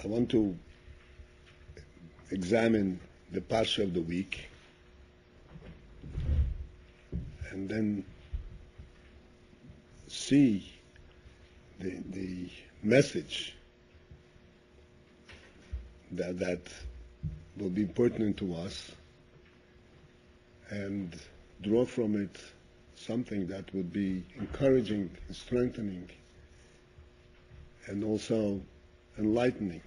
I want to examine the Parsha of the week and then see the message that will be pertinent to us and draw from it something that would be encouraging, strengthening, and also enlightening.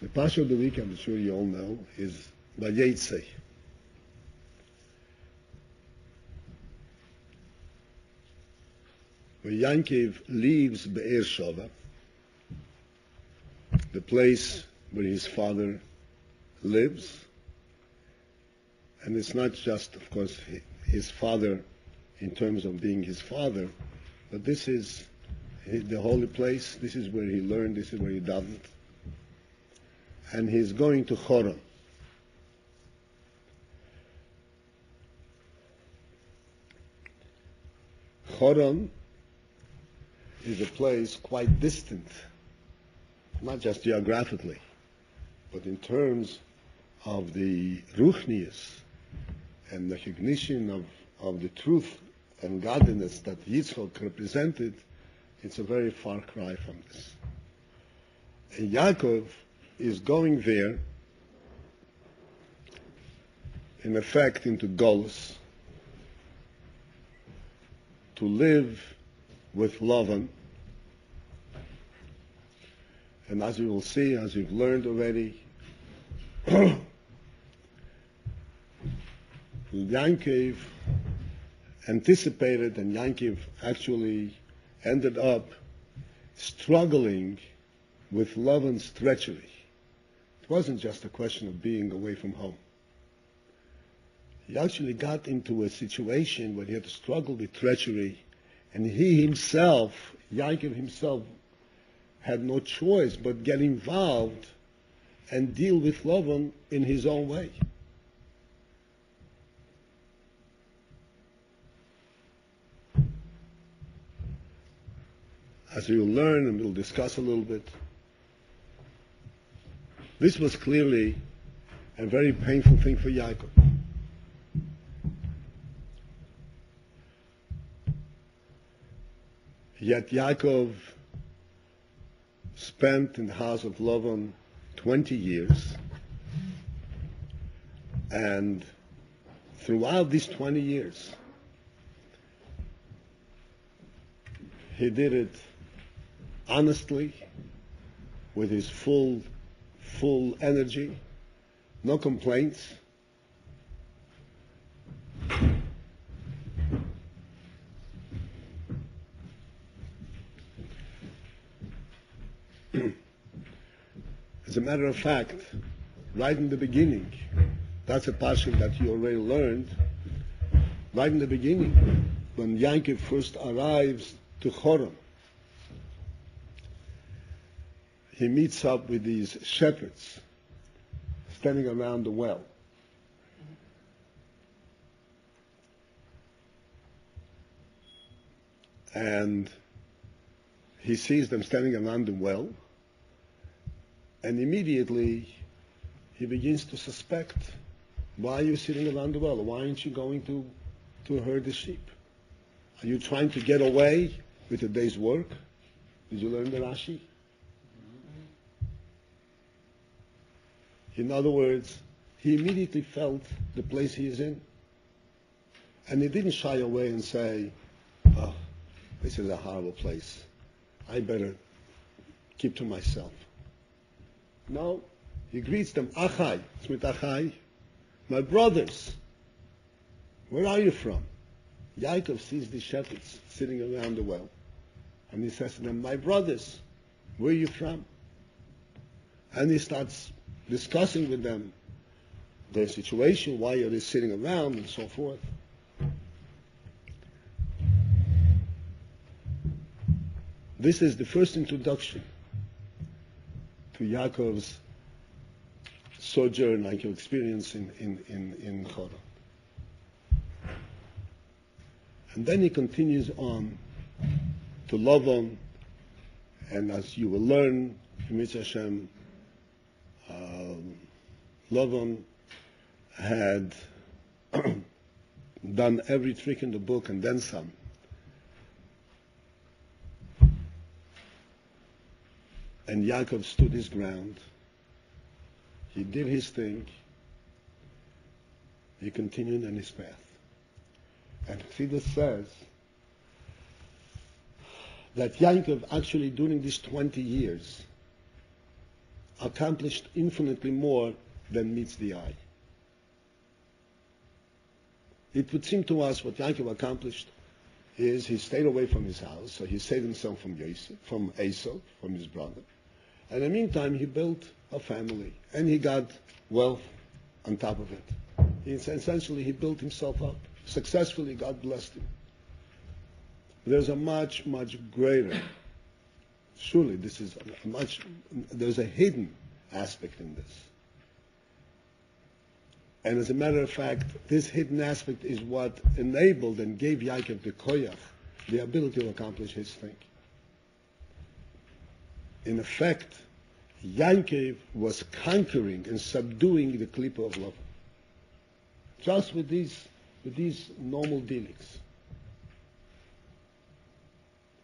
The Parsha of the week, I'm sure you all know, is C Vayeitseh. Where Yankov leaves Be'er Sheva, the place where his father lives, and it's not just, of course, his father in terms of being his father, but this is the holy place, this is where he learned, this is where he davened, and he's going to Choron. Choron is a place quite distant, not just geographically, but in terms of the ruchnius and recognition of the truth and godliness that Yitzchak represented. It's a very far cry from this. And Yaakov is going there, in effect, into Golus, to live with Lavan. And as you will see, as you've learned already, Yankov anticipated, and Yankov actually ended up struggling with Lavan's treachery. It wasn't just a question of being away from home. He actually got into a situation where he had to struggle with treachery, and he himself, Yankov himself, had no choice but get involved and deal with Lavan in his own way. As you'll learn and we'll discuss a little bit, this was clearly a very painful thing for Yaakov. Yet Yaakov spent in the house of Lavan 20 years, and throughout these 20 years, he did it honestly, with his full energy, no complaints. As a matter of fact, right in the beginning, that's a passage that you already learned, right in the beginning, when Yankov first arrives to Choron, he meets up with these shepherds standing around the well. And he sees them standing around the well, and immediately he begins to suspect, why are you sitting around the well? Why aren't you going to herd the sheep? Are you trying to get away with a day's work? Did you learn the Rashi? In other words, he immediately felt the place he is in. And he didn't shy away and say, oh, this is a horrible place. I better keep to myself. No, he greets them, Achai, Smit Achai, my brothers, where are you from? Yaakov sees the shepherds sitting around the well, and he says to them, my brothers, where are you from? And he starts discussing with them their situation, why are they sitting around, and so forth. This is the first introduction to Yaakov's sojourn, like your experience in Choron. And then he continues on to Lavan, and as you will learn, Mitzvah Hashem, Lavan had done every trick in the book and then some. And Yaakov stood his ground. He did his thing. He continued on his path. And Chassidus says that Yaakov actually during these 20 years accomplished infinitely more than meets the eye. It would seem to us what Yaakov accomplished is he stayed away from his house, so he saved himself from Esau, from his brother. And in the meantime, he built a family, and he got wealth on top of it. Essentially, he built himself up. Successfully, God blessed him. There's a much, much greater, surely this is there's a hidden aspect in this. And as a matter of fact, this hidden aspect is what enabled and gave Yaakov the koyach, the ability to accomplish his thing. In effect, Yaakov was conquering and subduing the klipa of love. Just with these normal dealings,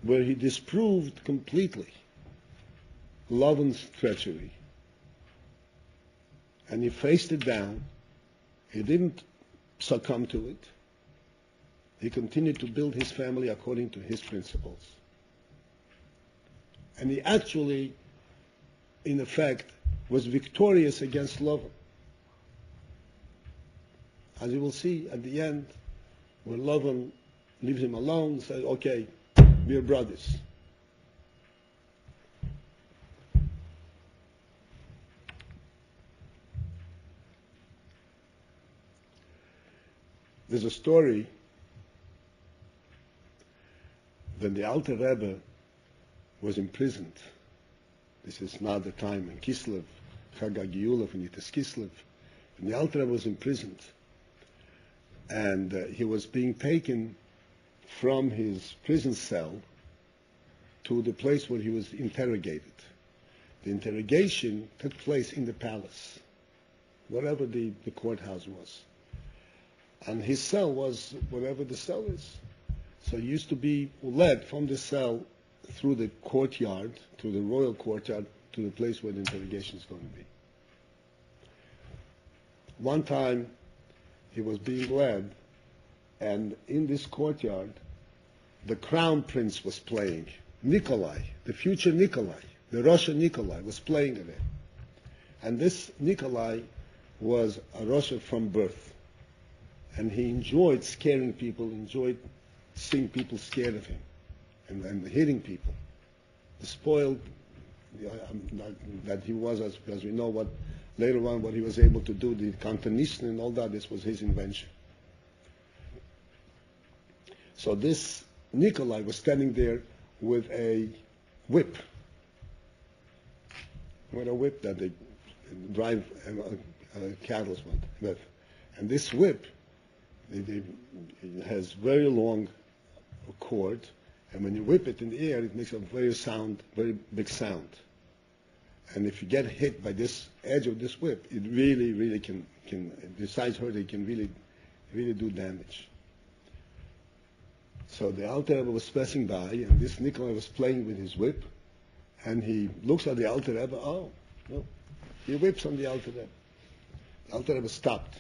where he disproved completely Lavan's treachery, and he faced it down. He didn't succumb to it. He continued to build his family according to his principles. And he actually, in effect, was victorious against Lavan. As you will see at the end, when Lavan leaves him alone, says, okay, we're brothers. There's a story when the Alter Rebbe was imprisoned. This is now the time in Kislev, Chag HaGiula, when it is Kislev. And the Alter Rebbe was imprisoned. And he was being taken from his prison cell to the place where he was interrogated. The interrogation took place in the palace, wherever the courthouse was. And his cell was wherever the cell is. So he used to be led from the cell through the courtyard, to the royal courtyard, to the place where the interrogation is going to be. One time, he was being led, and in this courtyard, the crown prince was playing. Nikolai, the future Nikolai, the Russian Nikolai, was playing there. And this Nikolai was a Russian from birth. And he enjoyed scaring people, enjoyed seeing people scared of him, and hitting people. The spoiled that he was, as we know what later on what he was able to do, the Cantonisten and all that, this was his invention. So this Nikolai was standing there with a whip. With a whip that they drive cattle with. And this whip, it has very long cord, and when you whip it in the air, it makes a very big sound. And if you get hit by this edge of this whip, it really can besides hurt, it can really do damage. So the Alter Rebbe was passing by, and this Nikolai was playing with his whip, and he looks at the Alter Rebbe. Oh, no, he whips on the Alter Rebbe. The Alter Rebbe stopped,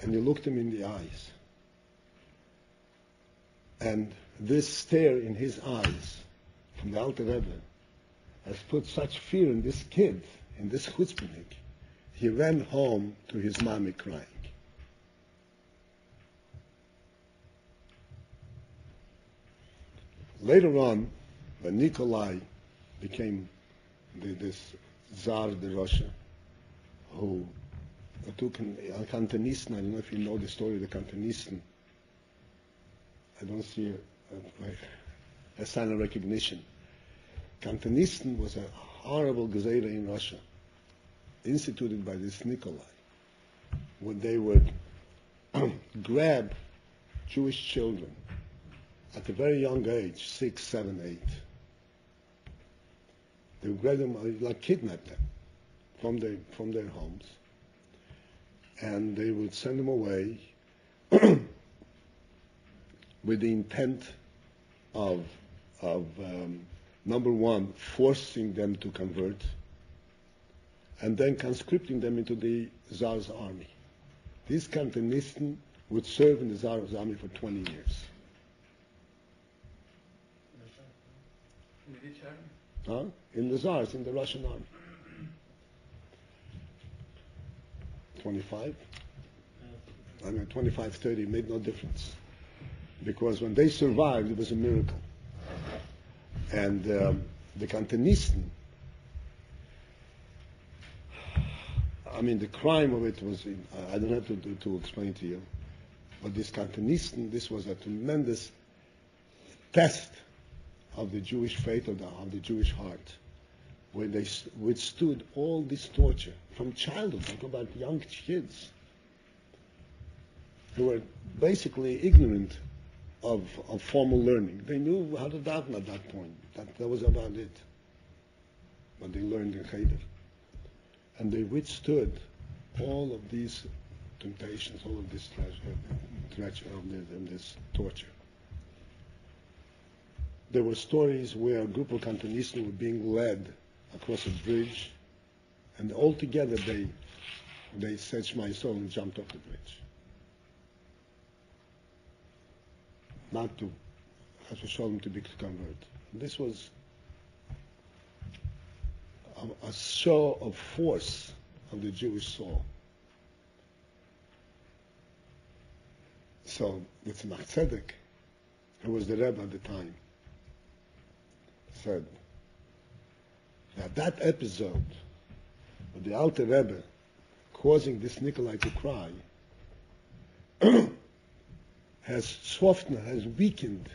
and he looked him in the eyes. And this stare in his eyes from the Alter Rebbe has put such fear in this kid, in this chutzpahnik. He ran home to his mommy crying. Later on, when Nikolai became this Tsar of Russia, who took a Cantonisten, I don't know if you know the story of the Cantonisten. I don't see a sign of recognition. Cantonisten was a horrible gezerah in Russia, instituted by this Nikolai, when they would grab Jewish children at a very young age, 6, 7, 8. They would grab them, like kidnap them from their homes, and they would send them away with the intent of number one, forcing them to convert, and then conscripting them into the Tsar's army. These Kantonisten would serve in the Tsar's army for 20 years. In which army? Huh? In the Tsars, in the Russian army. 25? 25, 30, made no difference. Because when they survived, it was a miracle. And the Kantonisten, the crime of it was, I don't have to explain to you, but this Kantonisten, this was a tremendous test of the Jewish faith, of the Jewish heart, where they withstood all this torture from childhood. Talk about young kids who were basically ignorant of formal learning. They knew how to daven at that point. That was about it. But they learned in Cheder. And they withstood all of these temptations, all of this this torture. There were stories where a group of Cantonese were being led across a bridge, and all together they said Shema Yisrael and jumped off the bridge. Not to show them to convert. This was a show of force of the Jewish soul. So the Tzemach Tzedek, who was the Rebbe at the time, said that episode of the Alter Rebbe causing this Nikolai to cry has softened, has weakened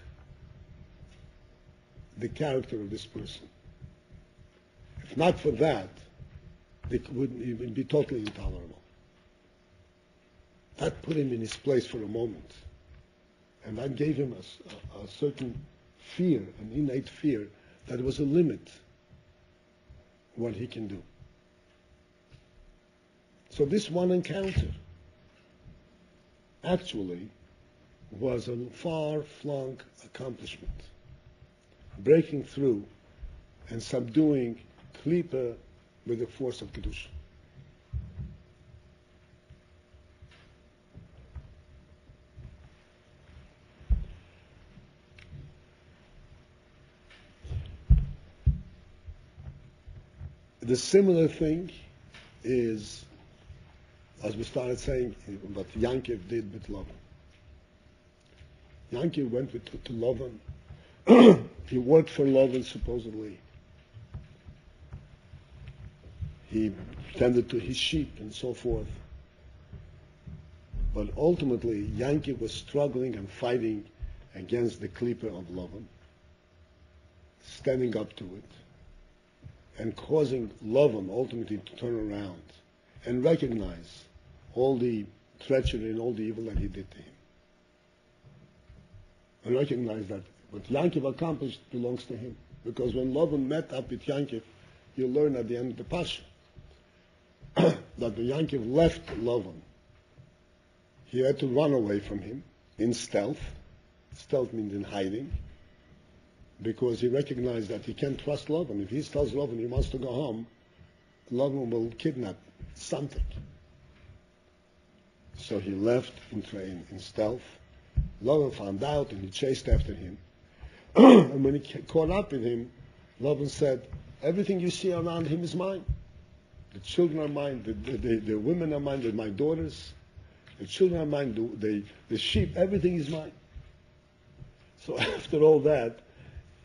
the character of this person. If not for that, it would even be totally intolerable. That put him in his place for a moment. And that gave him a certain fear, an innate fear, that there was a limit what he can do. So this one encounter actually was a far-flung accomplishment, breaking through and subduing Klippa with the force of Kedusha. The similar thing is, as we started saying, what Yankiv did with Lavan. Yankiv went to Lavan. He worked for Lavan, supposedly. He tended to his sheep and so forth. But ultimately, Yankiv was struggling and fighting against the Klippa of Lavan, standing up to it, and causing Lavan ultimately to turn around and recognize all the treachery and all the evil that he did to him. And recognize that what Yankiv accomplished belongs to him. Because when Lavan met up with Yankiv, you learn at the end of the Pasha that when Yankiv left Lavan, he had to run away from him in stealth. Stealth means in hiding. Because he recognized that he can't trust Lavan. If he tells Lavan he wants to go home, Lavan will kidnap something. So he left in stealth. Lavan found out and he chased after him. And when he caught up with him, Lavan said, everything you see around him is mine. The children are mine, the women are mine, they're my daughters. The children are mine, the sheep, everything is mine. So after all that,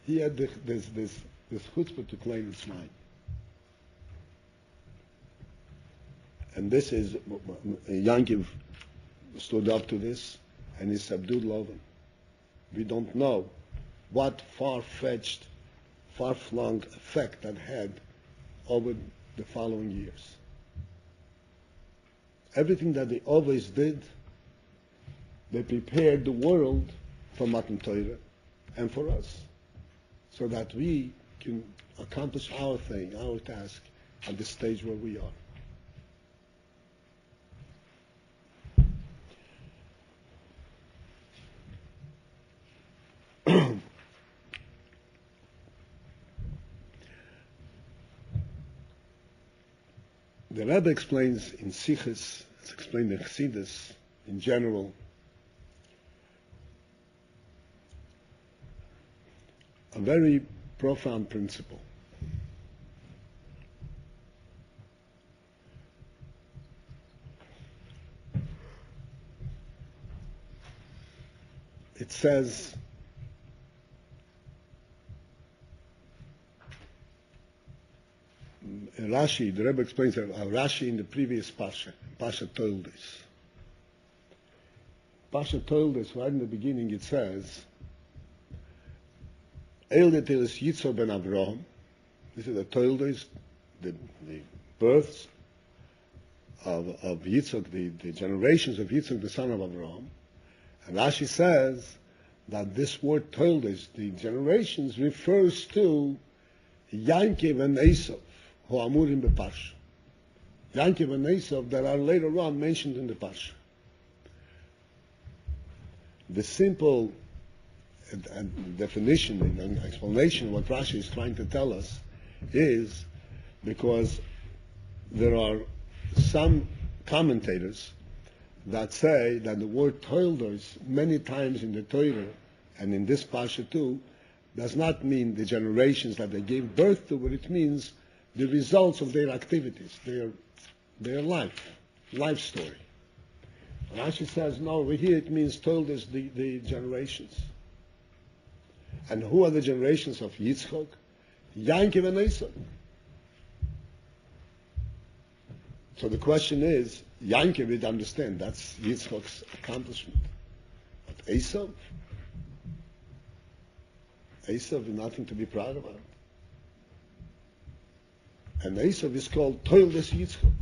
he had this chutzpah to claim it's mine. And this is, Yankiv stood up to this, and he subdued Lavan. We don't know what far-fetched, far-flung effect that had over the following years. Everything that they always did They prepared the world for Matan Torah and for us, so that we can accomplish our thing, our task, at the stage where we are. The Rebbe explains in Siches, it's explained in Chassidus, in general, a very profound principle. It says, Rashi, the Rebbe explains Rashi in the previous Pasha Toldos. Pasha Toldos, right in the beginning, it says, El Yetilis Yitzhak ben Avraham. This is the Toldos, the births of Yitzhak, the generations of Yitzhak, the son of Avraham. And Rashi says that this word Toldos, the generations, refers to Yankiv and Esav, who are amurim beparsha. Yankiv and Esav that are later on mentioned in the parsha. The simple definition and explanation of what Rashi is trying to tell us is because there are some commentators that say that the word Toldos many times in the Torah and in this parsha too does not mean the generations that they gave birth to, but it means the results of their activities, their life story. Rashi says, no, over here it means Toldos, the generations. And who are the generations of Yitzchak? Yankiv and Esav. So the question is, Yankiv, we'd understand, that's Yitzchak's accomplishment. But Esav is nothing to be proud about. And Esav is called Toldos Yitzchak.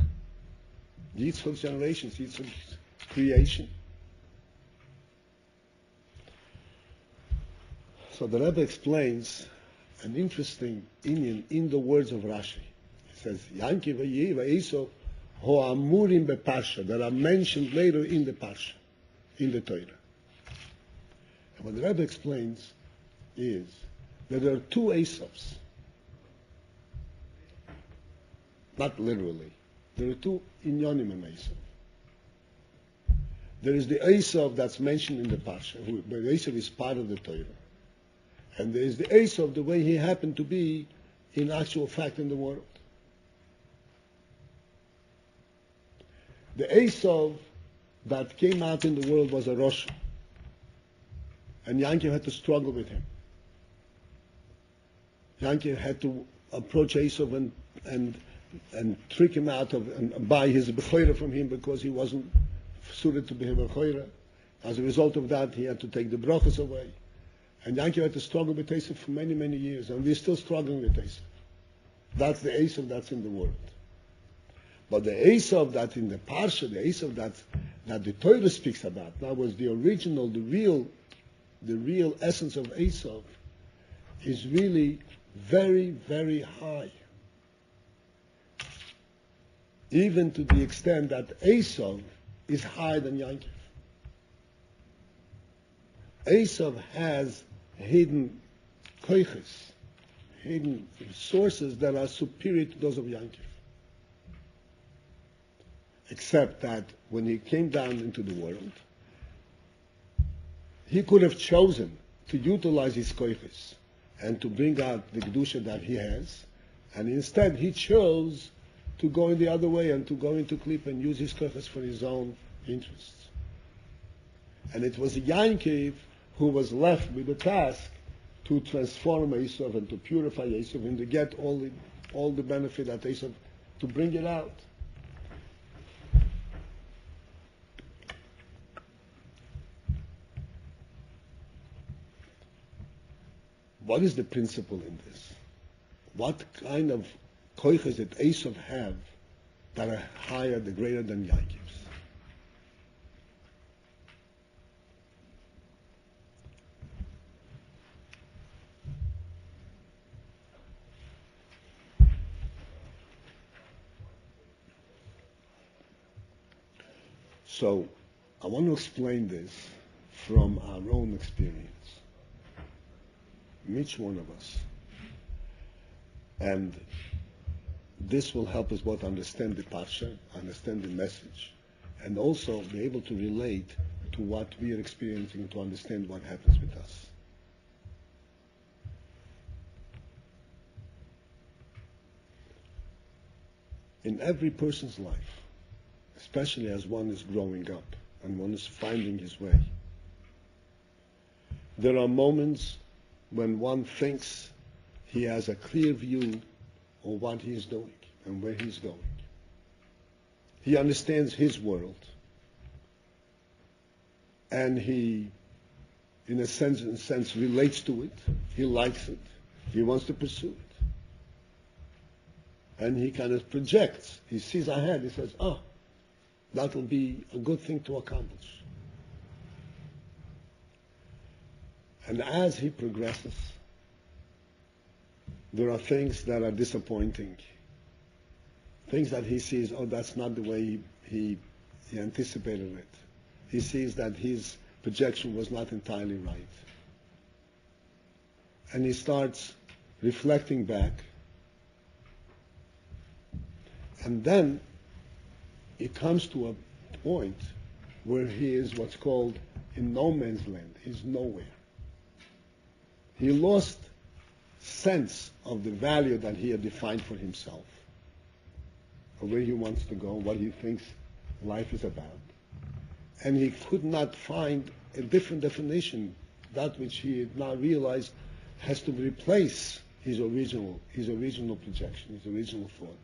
Yitzchak's generations, Yitzchak's creation. So the Rebbe explains an interesting inyan in the words of Rashi. He says, Yankiv Esav ho amurim beparsha, that are mentioned later in the parsha, in the Torah. And what the Rebbe explains is that there are two Esavs. Not literally. There are two inyonim in Esav. There is the Esav that's mentioned in the parsha, but Esav is part of the Torah. And there is the Esav, the way he happened to be in actual fact in the world. The Esav that came out in the world was a Rosh. And Yankiv had to struggle with him. Yankiv had to approach Esav and trick him out of and buy his bechorah from him because he wasn't suited to be a bechorah. As a result of that, he had to take the brachos away. And Yankiv had to struggle with Esav for many, many years, and we're still struggling with Esav. That's the Esav that's in the world. But the Esav that's in the Parsha, the Esav that the Torah speaks about, that was the original, the real essence of Esav, is really very, very high. Even to the extent that Esav is higher than Yankiv. Esav has hidden koiches, hidden sources that are superior to those of Yankiv. Except that when he came down into the world, he could have chosen to utilize his koiches and to bring out the kedusha that he has, and instead he chose to go in the other way and to go into Klip and use his koiches for his own interests. And it was Yankiv who was left with the task to transform Esav and to purify Esav and to get all the benefit that Esav, to bring it out. What is the principle in this? What kind of koiches that Esav have that are higher, greater than Yankov's? So I want to explain this from our own experience, each one of us. And this will help us both understand the parsha, understand the message, and also be able to relate to what we are experiencing to understand what happens with us. In every person's life, especially as one is growing up and one is finding his way, there are moments when one thinks he has a clear view of what he is doing and where he's going. He understands his world, and he, in a sense, relates to it. He likes it. He wants to pursue it. And he kind of projects. He sees ahead. He says, that will be a good thing to accomplish. And as he progresses, there are things that are disappointing. Things that he sees, that's not the way he anticipated it. He sees that his projection was not entirely right. And he starts reflecting back. And then it comes to a point where he is what's called in no man's land. He's nowhere. He lost sense of the value that he had defined for himself, of where he wants to go, what he thinks life is about. And he could not find a different definition, that which he had now realized has to replace his original projection, his original thought.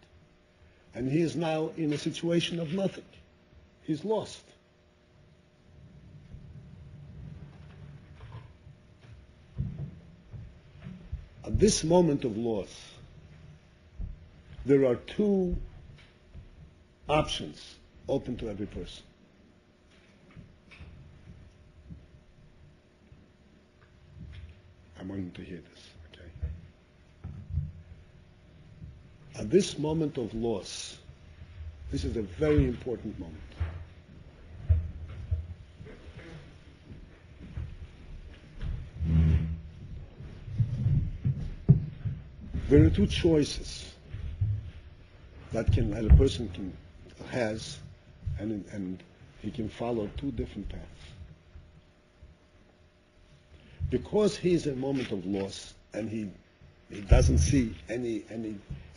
And he is now in a situation of nothing. He's lost. At this moment of loss, there are two options open to every person. I want you to hear this, okay? At this moment of loss, this is a very important moment. There are two choices that a person has, and he can follow two different paths. Because he is in a moment of loss and he doesn't see any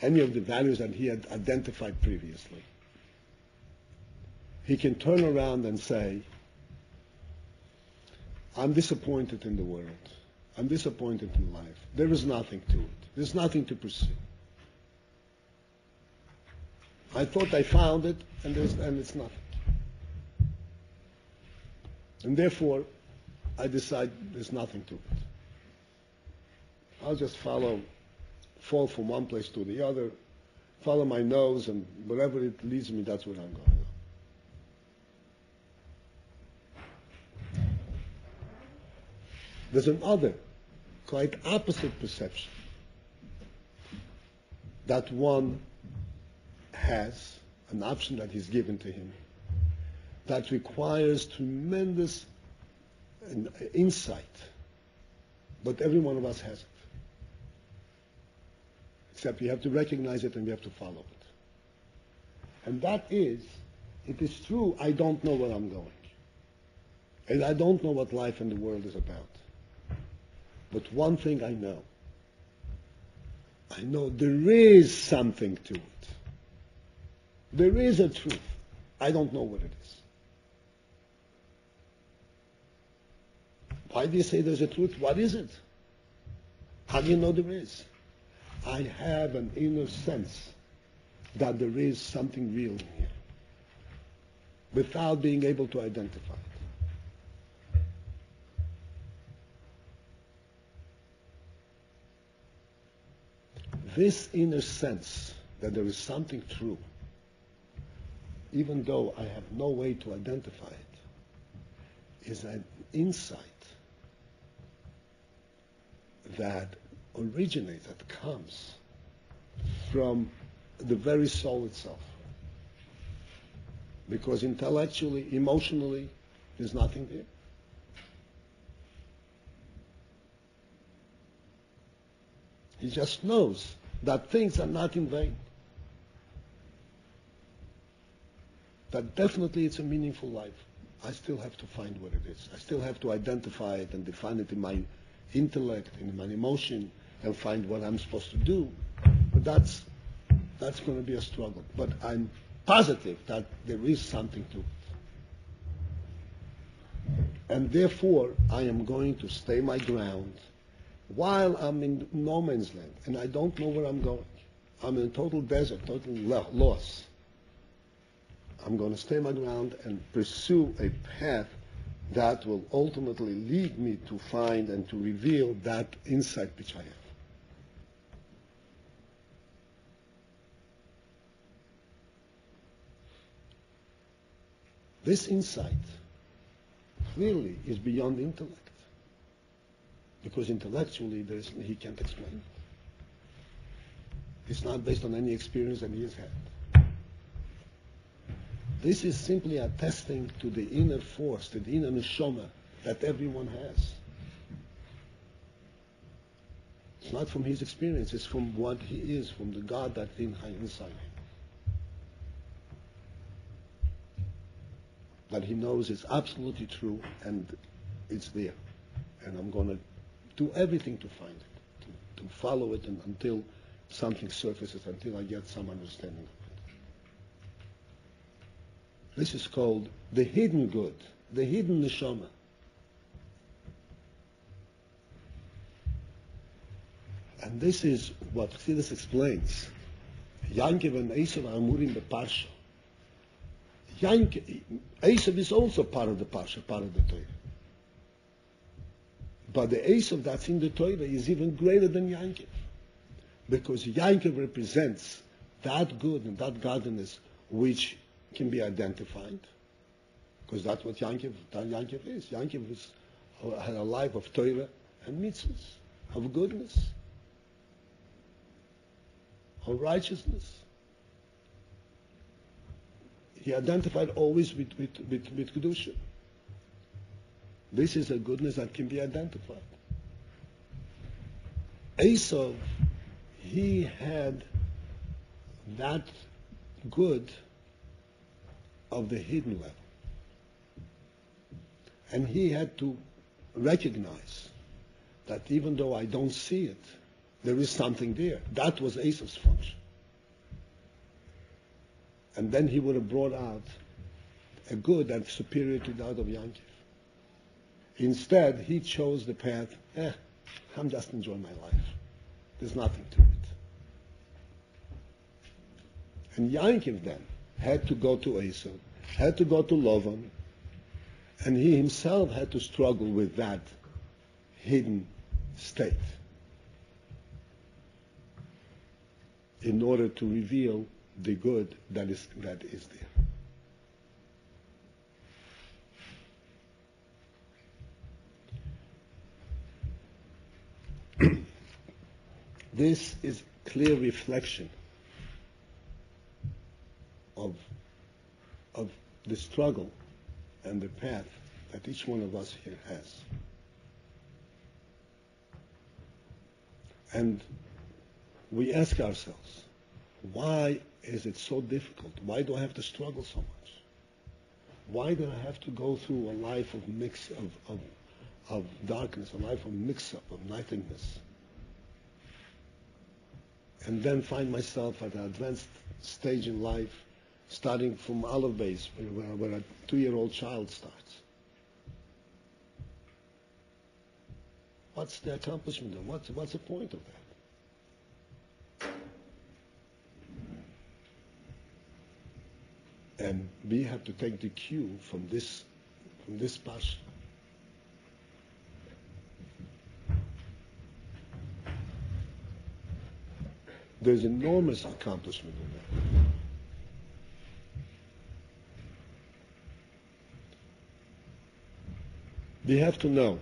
of the values that he had identified previously, he can turn around and say, I'm disappointed in the world. I'm disappointed in life. There is nothing to it. There's nothing to pursue. I thought I found it, and it's nothing. And therefore, I decide there's nothing to it. I'll just fall from one place to the other, follow my nose, and wherever it leads me, that's where I'm going. There's another, quite opposite perception that one has, an option that is given to him, that requires tremendous insight, but every one of us has it. Except we have to recognize it and we have to follow it. And that is, it is true, I don't know where I'm going. And I don't know what life and the world is about. But one thing I know there is something to it. There is a truth. I don't know what it is. Why do you say there's a truth? What is it? How do you know there is? I have an inner sense that there is something real in here, without being able to identify it. This inner sense that there is something true, even though I have no way to identify it, is an insight that originates, that comes from the very soul itself. because intellectually, emotionally, there's nothing there. He just knows that things are not in vain. That definitely it's a meaningful life. I still have to find what it is. I still have to identify it and define it in my intellect, in my emotion, and find what I'm supposed to do. But that's going to be a struggle. But I'm positive that there is something to it. And therefore, I am going to stay my ground while I'm in no man's land, and I don't know where I'm going. I'm in a total desert, total loss. I'm going to stay my ground and pursue a path that will ultimately lead me to find and to reveal that insight which I have. This insight clearly is beyond intellect, because intellectually he can't explain it. It's not based on any experience that he has had. This is simply attesting to the inner force, to the inner neshama that everyone has. It's not from his experience, it's from what he is, from the God that's inside him. That he knows is absolutely true and it's there. And I'm going to do everything to find it, to follow it until something surfaces, until I get some understanding of it. This is called the hidden good, the hidden neshama. And this is what Tiferes explains. Yankov and Esav are amurim beparsha. Esav is also part of the parsha, part of the Torah. But the Esav that's in the Torah is even greater than Yankov, because Yankov represents that good and that godliness which can be identified, because that's what Yankov is. Yankov had a life of Torah and mitzvahs, of goodness, of righteousness. He identified always with Kedusha. This is a goodness that can be identified. Esav, he had that good of the hidden level. And he had to recognize that even though I don't see it, there is something there. That was Esav's function. And then he would have brought out a good that's superior to that of Yankov. Instead, he chose the path, I'm just enjoying my life. There's nothing to it. And Yankov then had to go to Esav, had to go to Lavan, and he himself had to struggle with that hidden state in order to reveal the good that is there. This is clear reflection of the struggle and the path that each one of us here has. And we ask ourselves, why is it so difficult? Why do I have to struggle so much? Why do I have to go through a life of of darkness, a life of mix-up, of nothingness? And then find myself at an advanced stage in life, starting from olive base, where a 2-year-old child starts. What's the accomplishment of that? What's the point of that? And we have to take the cue from this parsha. There's enormous accomplishment in that. We have to know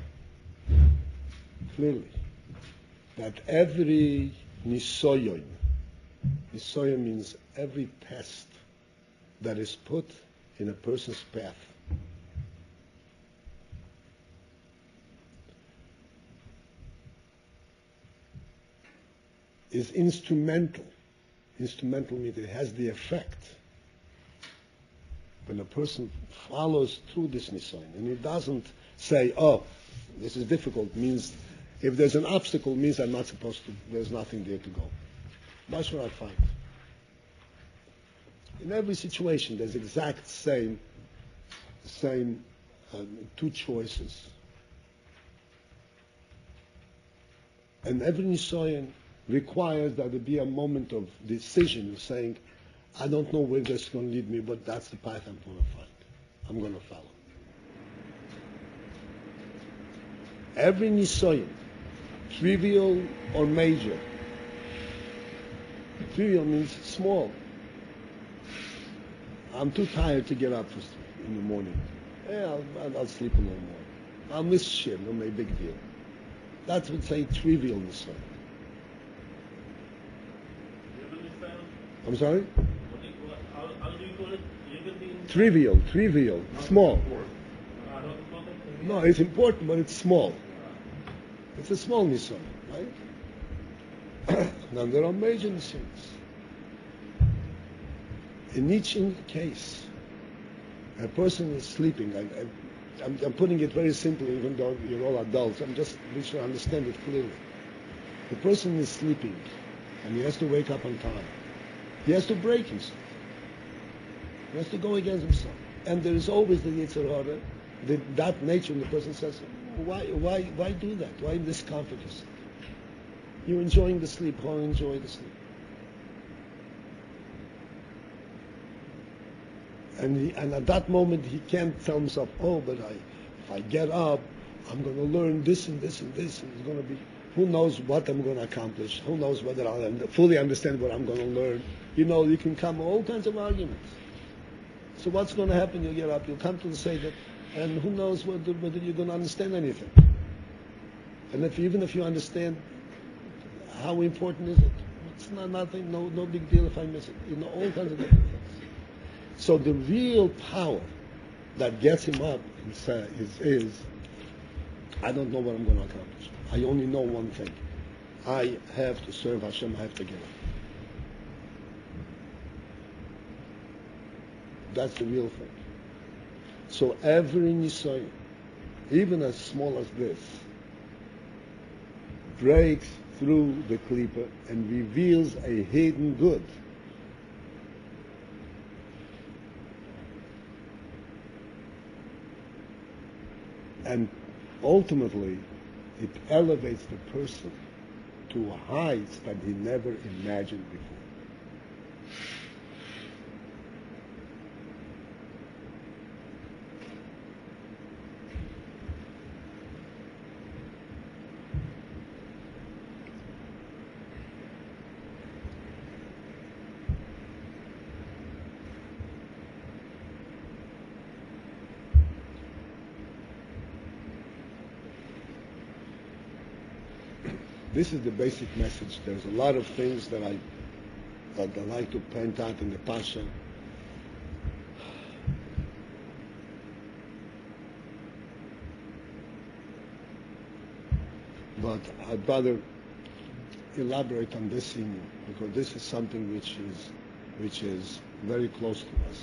clearly that every nisoyon means every test that is put in a person's path is instrumental. Instrumental means it has the effect. When a person follows through this nisayon, and he doesn't say, oh, this is difficult, means if there's an obstacle, means I'm not supposed to, there's nothing there to go. That's what I find. In every situation, there's exact same two choices. And every nisayon requires that there be a moment of decision, of saying, I don't know where this is going to lead me, but that's the path I'm going to find. I'm going to follow. Every nisayon, trivial or major. Trivial means small. I'm too tired to get up in the morning. Yeah, I'll sleep a little more. I'll miss shit, no big deal. That's what say trivial nisayon. I'm sorry? How do you call it? Trivial, small. No, it's important, but it's small. It's a small nisayon, right? Now there are major nisayons. In each case, a person is sleeping. I'm putting it very simply, even though you're all adults. I'm just trying to understand it clearly. The person is sleeping, and he has to wake up on time. He has to break himself. He has to go against himself. And there is always the Yetzer Hara, that nature in the person says, why do that? Why discomfort yourself? You're enjoying the sleep. How enjoy the sleep? And at that moment, he can't tell himself, oh, but if I get up, I'm going to learn this and this and this, and it's going to be, who knows what I'm going to accomplish? Who knows whether I'll fully understand what I'm going to learn? You can come all kinds of arguments. So what's going to happen? You'll get up, you'll come to the Seder, and who knows whether you're going to understand anything. And even if you understand, how important is it? It's nothing, no big deal if I miss it. All kinds of different things. So the real power that gets him up is I don't know what I'm going to accomplish. I only know one thing. I have to serve Hashem. I have to get up. That's the real thing. So every nisayon, even as small as this, breaks through the klipa and reveals a hidden good. And ultimately, it elevates the person to heights that he never imagined before. This is the basic message. There's a lot of things that I like to point out in the Pasha. But I'd rather elaborate on this thing because this is something which is very close to us.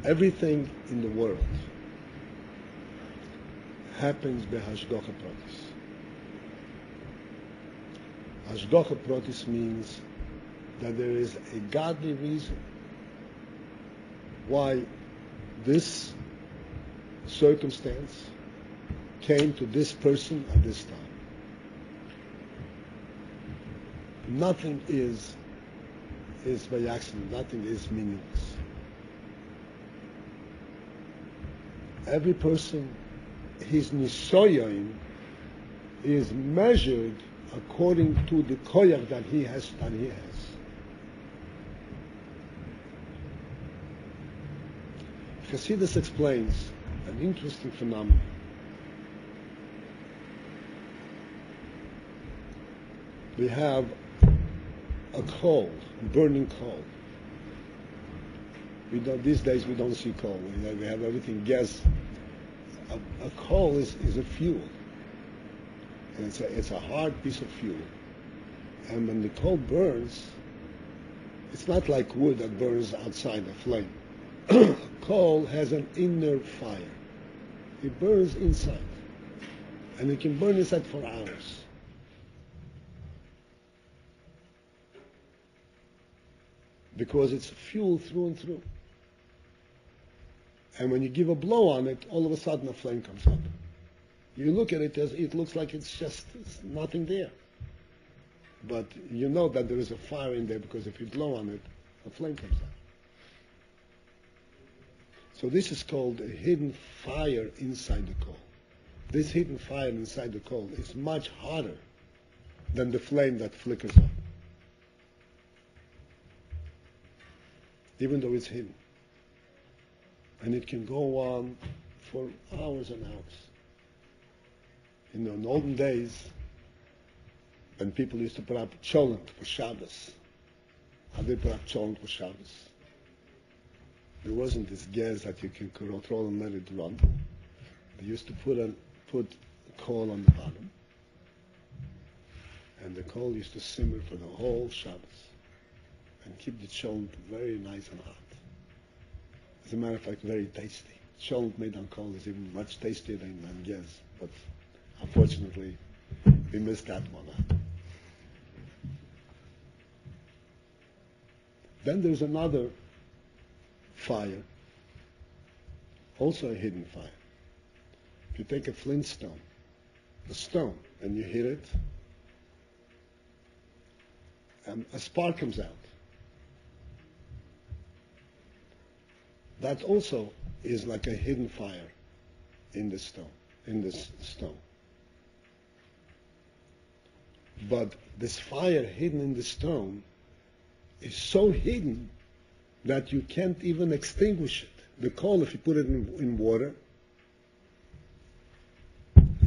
Everything in the world happens by Hashgacha Pratis. Hashgacha Pratis means that there is a godly reason why this circumstance came to this person at this time. Nothing is by accident. Nothing is meaningless. Every person, his nisayon is measured according to the koyach that he has. Chassidus explains an interesting phenomenon. we have a coal, burning coal. These days we don't see coal. We have everything gas. A coal is a fuel. And it's a hard piece of fuel. And when the coal burns, it's not like wood that burns outside a flame. Coal has an inner fire. It burns inside. And it can burn inside for hours. Because it's fuel through and through. And when you give a blow on it, all of a sudden a flame comes up. You look at it, it looks like it's nothing there. But you know that there is a fire in there because if you blow on it, a flame comes up. So this is called a hidden fire inside the coal. This hidden fire inside the coal is much hotter than the flame that flickers up. Even though it's hidden. And it can go on for hours and hours. In olden days, when people used to put up cholent for Shabbos, how they put up cholent for Shabbos? There wasn't this gas that you can control and let it run. They used to put coal on the bottom, and the coal used to simmer for the whole Shabbos and keep the cholent very nice and hot. As a matter of fact, very tasty. Cholent made on coal is even much tastier than gas, but unfortunately, we missed that one out. Then there's another fire, also a hidden fire. If you take a flintstone, a stone, and you hit it, a spark comes out. That also is like a hidden fire in this stone. But this fire hidden in the stone is so hidden that you can't even extinguish it. The coal, if you put it in water,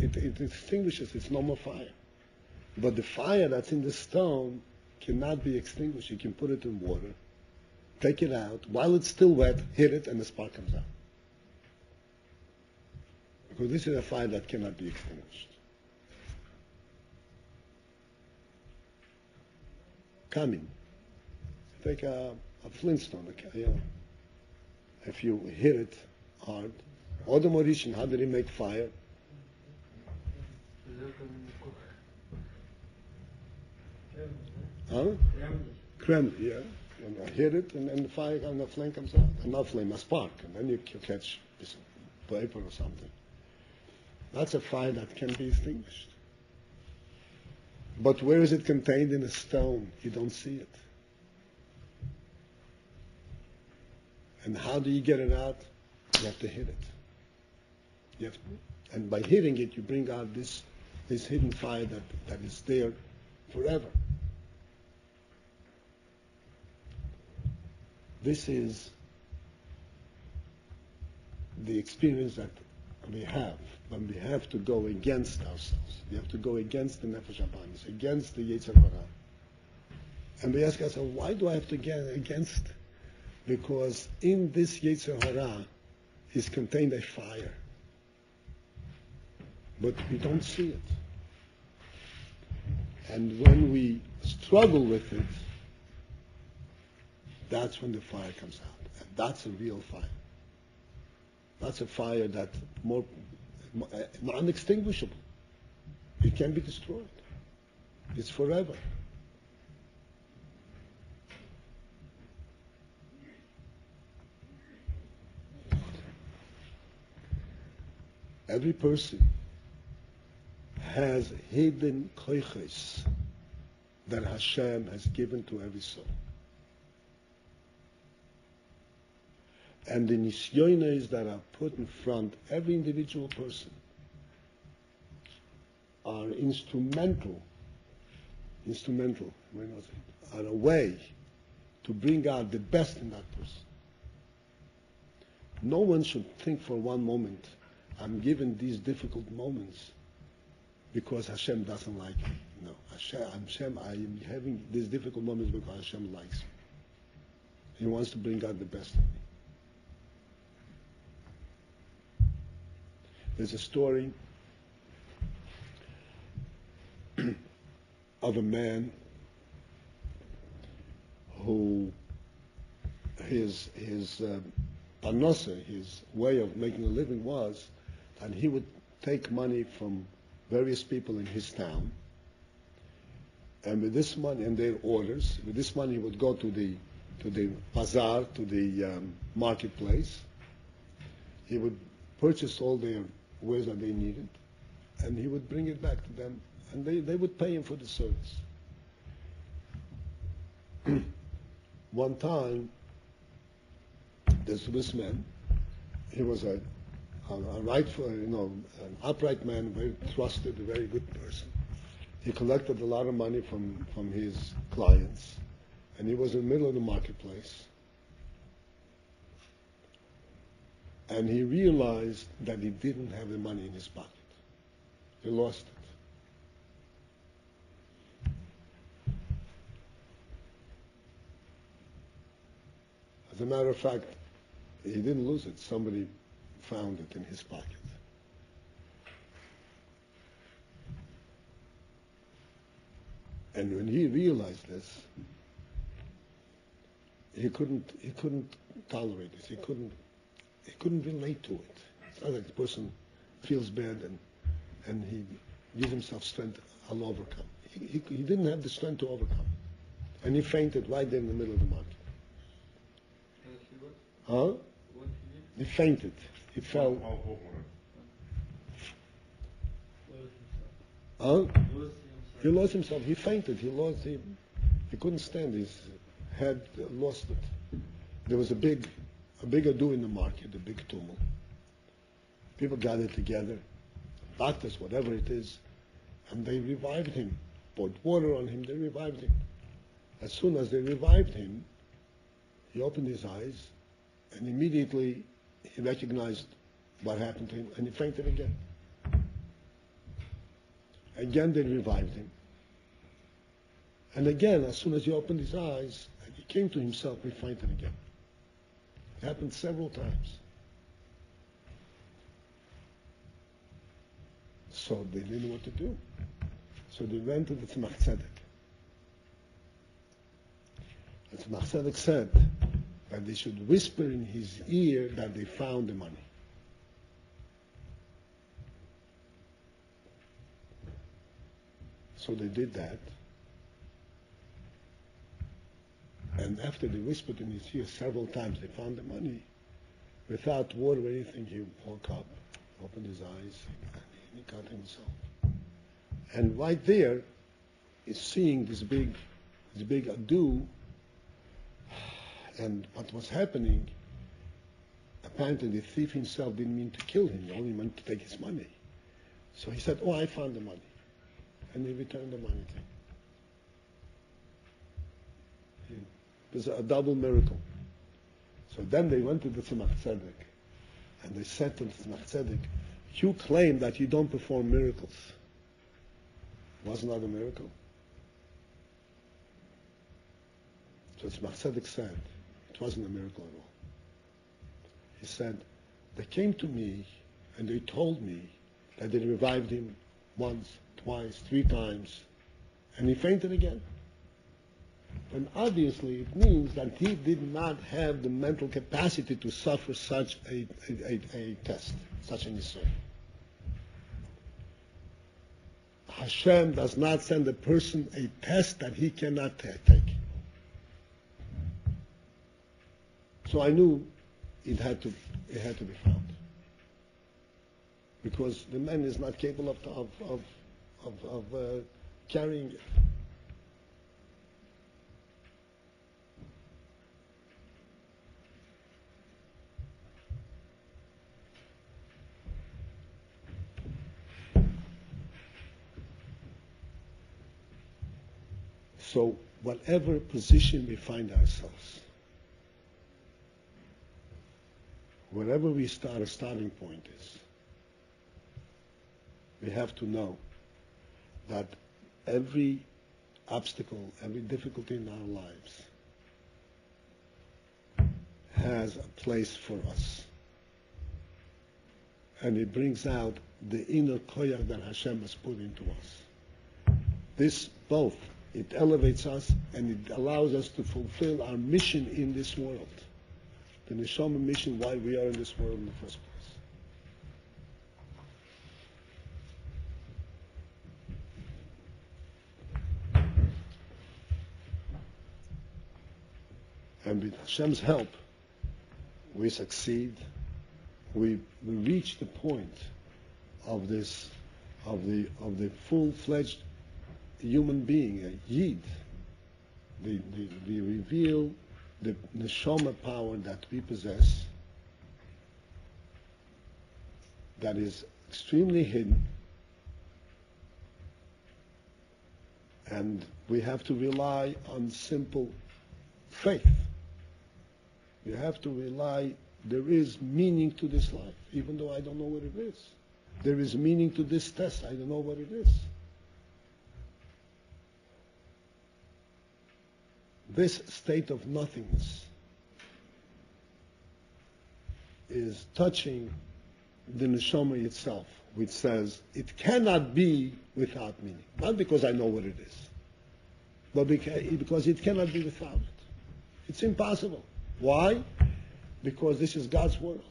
it extinguishes. It's no more fire. But the fire that's in the stone cannot be extinguished. You can put it in water, take it out, while it's still wet, hit it, and the spark comes out. Because this is a fire that cannot be extinguished. Coming. Take a flintstone, if you hit it hard. Or the Mauritian, how did he make fire? Huh? Kremlin, yeah. And I hit it, and then the fire and the flame comes out. And not flame, a spark. And then you catch this paper or something. That's a fire that can be extinguished. But where is it contained? In a stone? You don't see it. And how do you get it out? You have to hit it. And by hitting it, you bring out this hidden fire that is there forever. This is the experience that we have when we have to go against ourselves. We have to go against the Nefesh HaBamis, against the Yetzer Hara. And we ask ourselves, why do I have to get against? Because in this Yetzer Hara is contained a fire. But we don't see it. And when we struggle with it, that's when the fire comes out. And that's a real fire. That's a fire that's more unextinguishable. It can be destroyed. It's forever. Every person has hidden koiches that Hashem has given to every soul. And the nisyonos that are put in front, every individual person, are instrumental, are a way to bring out the best in that person. No one should think for one moment, I'm given these difficult moments because Hashem doesn't like me. No, Hashem, I am having these difficult moments because Hashem likes me. He wants to bring out the best in me. There's a story of a man who his parnasa, his way of making a living was that he would take money from various people in his town, and with this money and their orders, with this money he would go to the bazaar, to the marketplace. He would purchase all their wares that they needed, and he would bring it back to them, and they would pay him for the service. One time, this man, he was a rightful, an upright man, very trusted, a very good person. He collected a lot of money from his clients, and he was in the middle of the marketplace. And he realized that he didn't have the money in his pocket. He lost it. As a matter of fact, he didn't lose it. Somebody found it in his pocket. And when he realized this, he couldn't tolerate it. He couldn't relate to it. It's not like the person feels bad and he gives himself strength, I'll overcome. He didn't have the strength to overcome. And he fainted right there in the middle of the market. Huh? He fainted. He fell. Huh? He lost himself. He fainted. He couldn't stand. His head lost it. There was a big ado in the market, a big tumult. People gathered together, doctors, whatever it is, and they revived him, poured water on him, they revived him. As soon as they revived him, he opened his eyes, and immediately he recognized what happened to him, and he fainted again. Again they revived him. And again, as soon as he opened his eyes, and he came to himself, he fainted again. It happened several times. So they didn't know what to do. So they went to the Tzemach Tzedek. The Tzemach Tzedek said that they should whisper in his ear that they found the money. So they did that. And after they whispered in his ear several times, they found the money. Without water or anything, he woke up, opened his eyes, and he got himself. And right there is seeing this big ado, and what was happening. Apparently, the thief himself didn't mean to kill him; he only meant to take his money. So he said, "Oh, I found the money," and he returned the money to him. It was a double miracle. So then they went to the Tzemach Tzedek, and they said to the Tzemach Tzedek, "You claim that you don't perform miracles. Wasn't that a miracle?" So Tzemach Tzedek said, it wasn't a miracle at all. He said, they came to me and they told me that they revived him once, twice, 3 times, and he fainted again. And obviously it means that he did not have the mental capacity to suffer such a test, such an issue. Hashem does not send a person a test that he cannot take. So I knew it had to be found, because the man is not capable of carrying it. So whatever position we find ourselves, wherever our starting point is, we have to know that every obstacle, every difficulty in our lives has a place for us. And it brings out the inner koyach that Hashem has put into us. This both, it elevates us and it allows us to fulfill our mission in this world. The neshama mission, why we are in this world in the first place. And with Hashem's help, we succeed. We reach the point of this, of the full-fledged human being, a yid. We reveal the neshama power that we possess, that is extremely hidden, and we have to rely on simple faith. You have to rely, there is meaning to this life, even though I don't know what it is. There is meaning to this test, I don't know what it is. This state of nothingness is touching the neshama itself, which says it cannot be without meaning. Not because I know what it is, but because it cannot be without it. It's impossible. Why? Because this is God's world.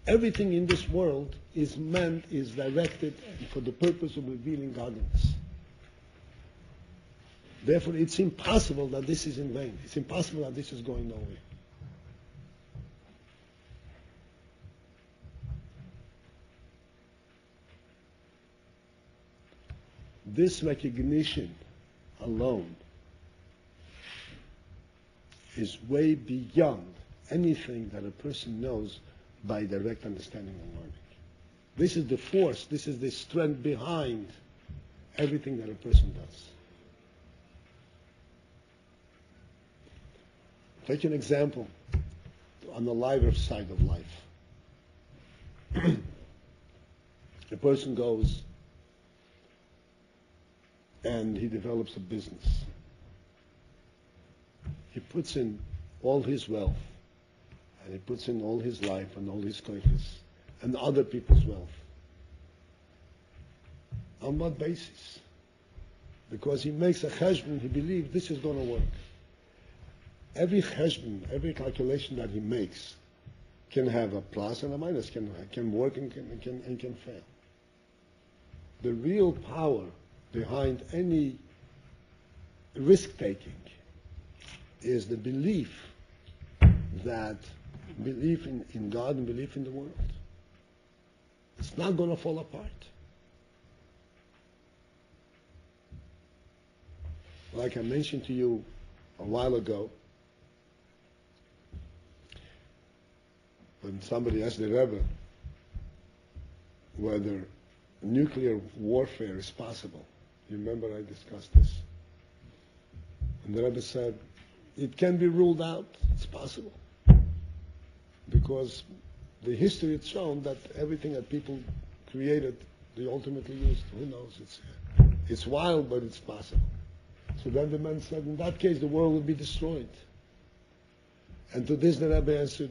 Everything in this world is directed for the purpose of revealing godliness. Therefore, it's impossible that this is in vain. It's impossible that this is going nowhere. This recognition alone is way beyond anything that a person knows by direct understanding and learning. This is the force, this is the strength behind everything that a person does. Take an example on the lighter side of life. A person goes and he develops a business. He puts in all his wealth, and he puts in all his life and all his koiches, and other people's wealth. On what basis? Because he makes a cheshbon, he believes this is going to work. Every cheshbon, every calculation that he makes can have a plus and a minus, can work and can fail. The real power behind any risk-taking is the belief in God and belief in the world. It's not going to fall apart. Like I mentioned to you a while ago, when somebody asked the Rebbe whether nuclear warfare is possible. You remember I discussed this. And the Rebbe said, it can be ruled out, it's possible. Because the history has shown that everything that people created, they ultimately used. Who knows? It's wild, but it's possible. So then the man said, in that case, the world will be destroyed. And to this the Rebbe answered,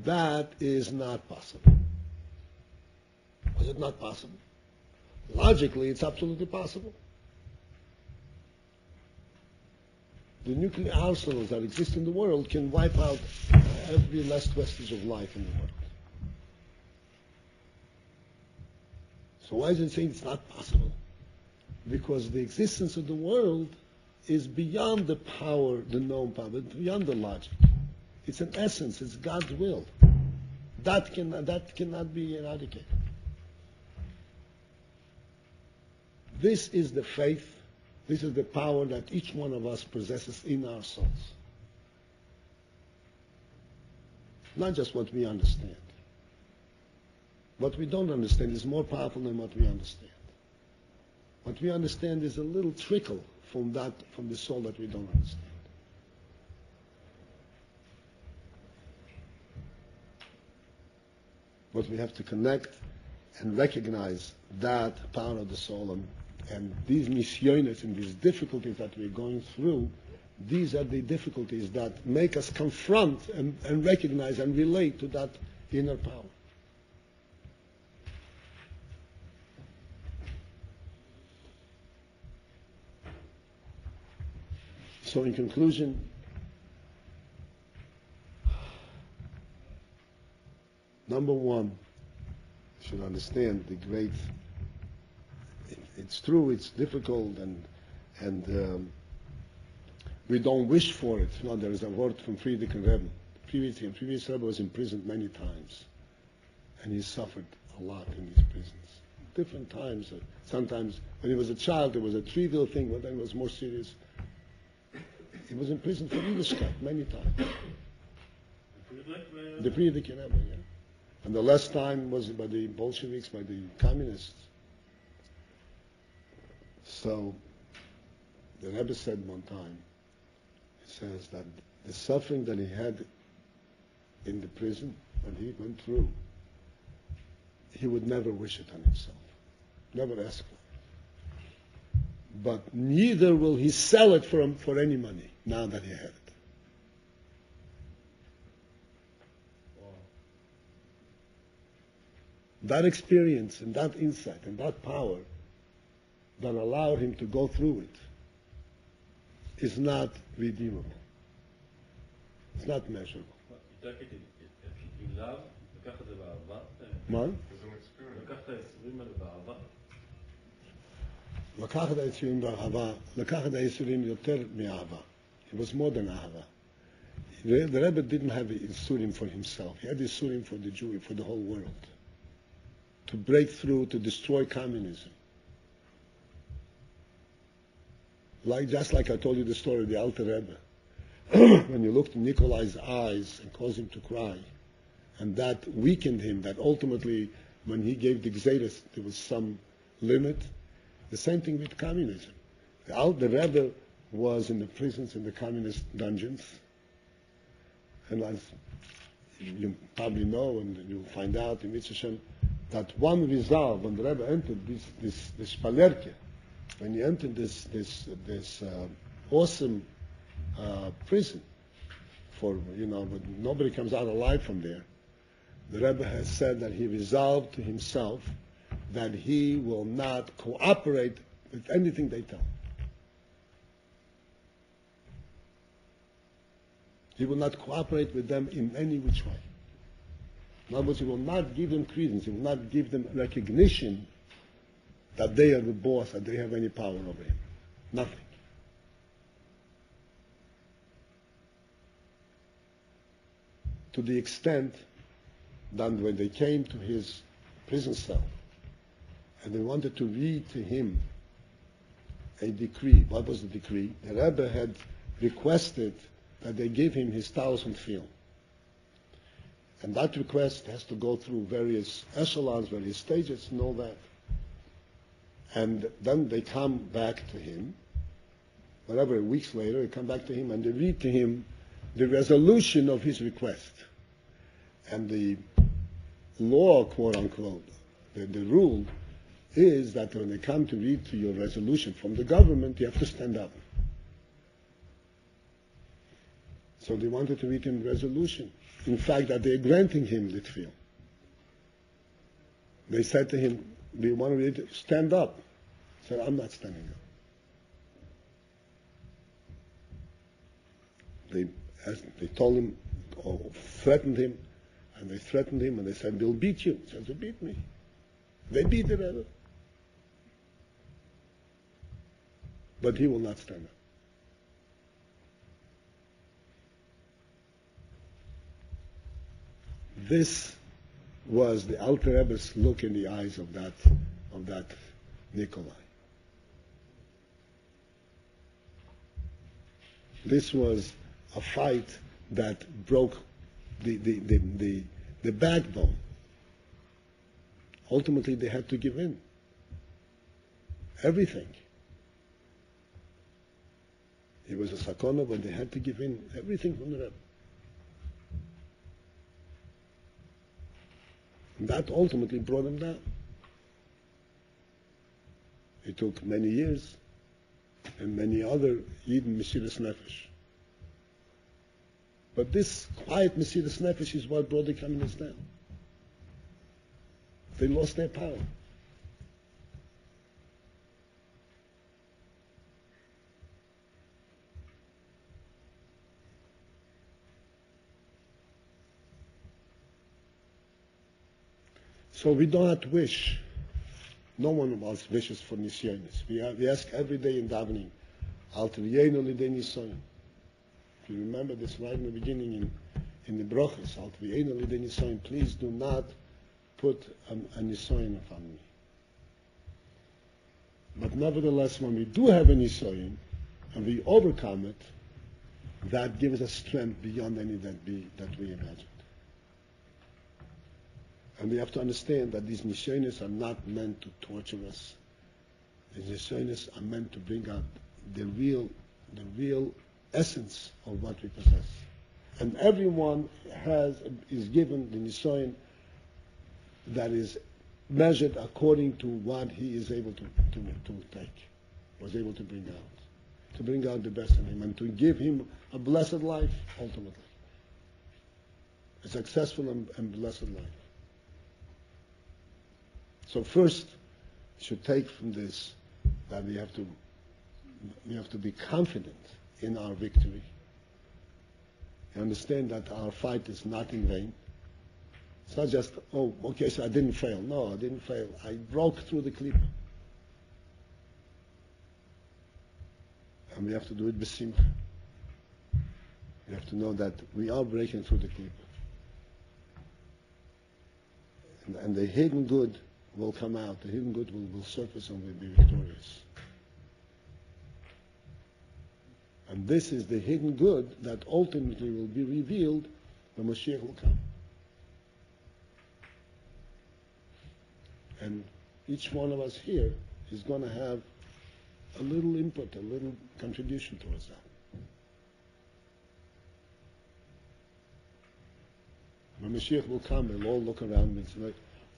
that is not possible. Was it not possible? Logically, it's absolutely possible. The nuclear arsenals that exist in the world can wipe out every last vestige of life in the world. So why is it saying it's not possible? Because the existence of the world is beyond the power, the known power, but beyond the logic. It's an essence, it's God's will. That cannot be eradicated. This is the faith, this is the power that each one of us possesses in our souls. Not just what we understand. What we don't understand is more powerful than what we understand. What we understand is a little trickle from the soul that we don't understand. But we have to connect and recognize that power of the soul and these nisyonos and these difficulties that we're going through, these are the difficulties that make us confront and recognize and relate to that inner power. So in conclusion, number one, you should understand the great, it's true, it's difficult, and we don't wish for it. You know, there is a word from Friedrich and Rebbe. Previous Rebbe was imprisoned many times, and he suffered a lot in these prisons. Different times. Sometimes when he was a child, it was a trivial thing, but then it was more serious. He was in prison for Yiddishkeit many times. The Friedrich and Rebbe, yeah. And the last time was by the Bolsheviks, by the communists. So the Rebbe said one time, he says that the suffering that he had in the prison, when he went through, he would never wish it on himself, never ask for it. But neither will he sell it for any money now that he had it. That experience and that insight and that power that allowed him to go through it is not redeemable. It's not measurable. You take it in love, לקח את זה באהבה. מה? לקח את ה-20 האלה באהבה. לקח את היצורים באהבה, לקח את היצורים יותר מאהבה. It was more than ahava. The Rebbe didn't have a Yisurim for himself. He had Yisurim for the Jew, for the whole world. To break through, to destroy communism. Just like I told you the story of the Alter Rebbe. When you looked in Nikolai's eyes and caused him to cry, and that weakened him, that ultimately, when he gave the Gzeres, there was some limit. The same thing with communism. The Rebbe was in the prisons, in the communist dungeons, and as you probably know, and you'll find out in Mitzvah Shem, that one resolve when the Rebbe entered this Palerke, when he entered this awesome prison, but nobody comes out alive from there. The Rebbe has said that he resolved to himself that he will not cooperate with anything they tell him. He will not cooperate with them in any which way. In other words, he will not give them credence, he will not give them recognition that they are the boss, that they have any power over him. Nothing. To the extent that when they came to his prison cell and they wanted to read to him a decree, what was the decree? The Rebbe had requested that they give him his 1,000 fil. And that request has to go through various echelons, various stages, and all that. And then they come back to him, whatever, weeks later, they come back to him and they read to him the resolution of his request. And the law, quote unquote, the rule is that when they come to read to your resolution from the government, you have to stand up. So they wanted to read him the resolution. In fact, that they're granting him the tefillah. They said to him, do you want to read it? Stand up. He said, I'm not standing up. They told him, or threatened him, and they threatened him, and they said, they'll beat you. He said, they beat me. They beat the Rebbe. But he will not stand up. This was the Alter Rebbe's look in the eyes of that Nikolai. This was a fight that broke the backbone. Ultimately, they had to give in. Everything. It was a sakona, but they had to give in everything from the Rebbe. And that ultimately brought him down. It took many years, and many other Yidden Mesiras Nefesh. But this quiet Mesiras Nefesh is what brought the communists down. They lost their power. So we do not wish. No one of us wishes for nisyonis. We ask every day in davening, Al Tevyeinu Lidei Nisoyin. If you remember this right in the beginning in the brachas, Al Tevyeinu Lidei Nisoyin, please do not put a nisoyin upon me. But nevertheless, when we do have a nisoyin, and we overcome it, that gives us strength beyond any that we imagined. And we have to understand that these nisyonis are not meant to torture us. These nisyonis are meant to bring out the real essence of what we possess. And everyone is given the nisyoin that is measured according to what he is able to take, was able to bring out the best in him, and to give him a blessed life ultimately, a successful and blessed life. So first, we should take from this that we have to be confident in our victory. And understand that our fight is not in vain. It's not just, oh, okay, so I didn't fail. No, I didn't fail. I broke through the klipa. And we have to do it b'simcha. We have to know that we are breaking through the klipa. And the hidden good will come out. The hidden good will surface and we'll be victorious. And this is the hidden good that ultimately will be revealed when Mashiach will come. And each one of us here is going to have a little input, a little contribution towards that. When Mashiach will come, we'll all look around and say,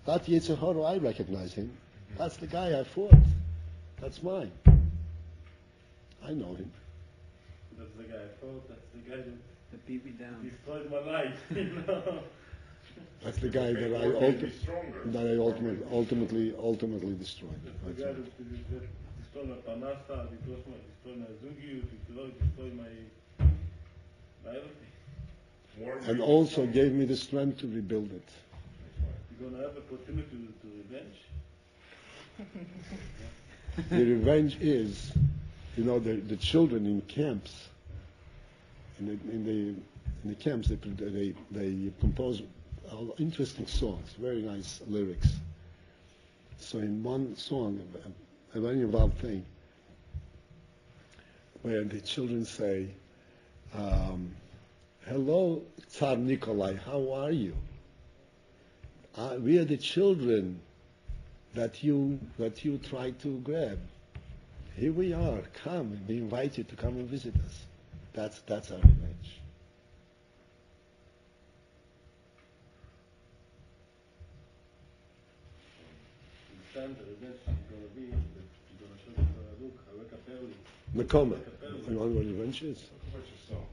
that Yetzer Hara, I recognize him. That's the guy I fought. That's mine. I know him. That's the guy I fought. That's the guy That beat me down. that destroyed my life. That's the guy that I ultimately destroyed. That's the guy that destroyed my panasta, destroyed my zugiyut, destroyed my everything. And also gave me the strength to rebuild it. You're going to have an opportunity to revenge? The revenge is, the children in camps, in the camps, they compose interesting songs, very nice lyrics. So in one song, a very involved thing, where the children say, hello, Tsar Nikolai, how are you? We are the children that you tried to grab. Here we are. Come, we invite you to come and visit us. That's our revenge. The revenge is going to be that you're going to show look, I wake up early. Nakoma. You want what revenge is? Talk about yourself.